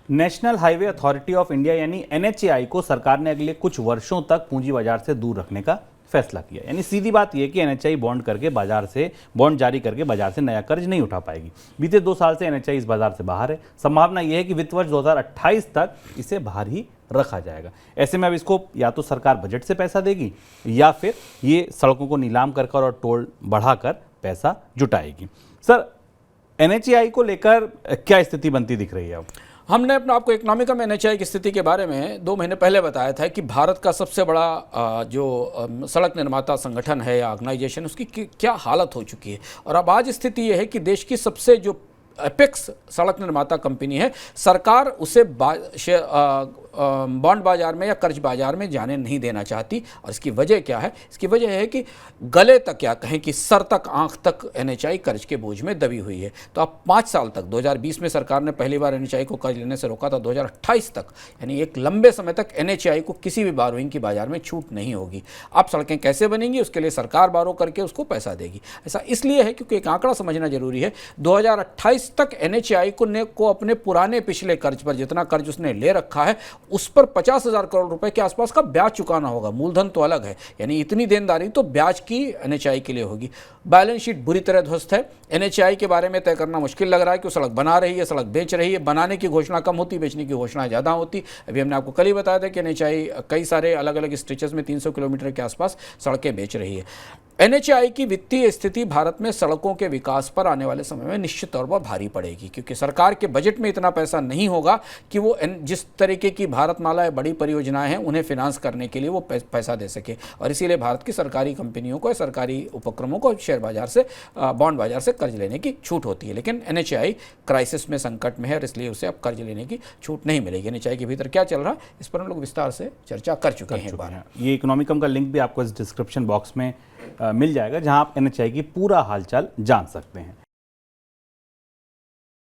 National highway authority of India यानी NHAI को सरकार ने अगले कुछ वर्षों तक पूंजी बाजार से दूर रखने का फैसला किया। यानी सीधी बात यह कि एनएचएआई बॉन्ड जारी करके बाजार से नया कर्ज नहीं उठा पाएगी। बीते 2 साल से एनएचएआई इस बाजार से बाहर है। संभावना यह है कि वित्त वर्ष 2028 तक इसे बाहर ही रखा जाएगा। ऐसे में अब इसको या तो सरकार बजट से पैसा देगी या फिर ये सड़कों को नीलाम कर और टोल बढ़ाकर पैसा जुटाएगी। सर, एनएचएआई को लेकर क्या स्थिति बनती दिख रही है अब? हमने अपने आपको इकोनॉमिका में एनएचएआई की स्थिति के बारे में 2 महीने पहले बताया था कि भारत का सबसे बड़ा जो सड़क निर्माता संगठन है या ऑर्गेनाइजेशन, उसकी क्या हालत हो चुकी है। और अब आज स्थिति यह है कि देश की सबसे जो एपेक्स सड़क निर्माता कंपनी है, सरकार उसे बॉन्ड बाजार में या कर्ज बाजार में जाने नहीं देना चाहती। और इसकी वजह क्या है? इसकी वजह है कि गले तक, या कहें कि सर तक, आंख तक एनएचएआई कर्ज के बोझ में दबी हुई है। तो अब 5 साल तक, 2020 में सरकार ने पहली बार एनएचएआई को कर्ज लेने से रोका था, 2028 तक, यानी एक लंबे समय तक एनएचएआई को किसी भी बारोइंग की बाजार में छूट नहीं होगी। अब सड़कें कैसे बनेंगी, उसके लिए सरकार बारो करके उसको पैसा देगी। ऐसा इसलिए है क्योंकि एक आंकड़ा समझना जरूरी है। 2028 तक एनएचएआई को अपने पुराने पिछले कर्ज पर, जितना कर्ज उसने ले रखा है, उस पर 50,000 करोड़ रुपए के आसपास का ब्याज चुकाना होगा। मूलधन तो अलग है, यानी इतनी देनदारी तो ब्याज की एनएचएआई के लिए होगी। बैलेंस शीट बुरी तरह ध्वस्त है। एनएचएआई के बारे में तय करना मुश्किल लग रहा है कि वो सड़क बना रही है, सड़क बेच रही है। बनाने की घोषणा कम होती, बेचने की घोषणा ज़्यादा होती। अभी हमने आपको कल ही बताया था कि एनएचएआई कई सारे अलग अलग स्ट्रेचेस में 300 किलोमीटर के आसपास सड़कें बेच रही है। एनएचएआई की वित्तीय स्थिति भारत में सड़कों के विकास पर आने वाले समय में निश्चित तौर पर भारी पड़ेगी, क्योंकि सरकार के बजट में इतना पैसा नहीं होगा कि वो जिस तरीके की भारतमाला बड़ी परियोजनाएं हैं उन्हें फिनांस करने के लिए वो पैसा दे सके। और इसीलिए भारत की सरकारी कंपनियों को, सरकारी उपक्रमों को शेयर बाजार से, बॉन्ड बाजार से कर्ज लेने की छूट होती है। लेकिन एनएचएआई क्राइसिस में, संकट में है, और इसलिए उसे अब कर्ज लेने की छूट नहीं मिलेगी। एनएचएआई के भीतर क्या चल रहा है, इस पर हम लोग विस्तार से चर्चा कर चुके हैं। ये इकोनॉमिकम का लिंक भी आपको इस डिस्क्रिप्शन बॉक्स में मिल जाएगा, जहां आप एनएचएआई की पूरा हालचाल जान सकते हैं।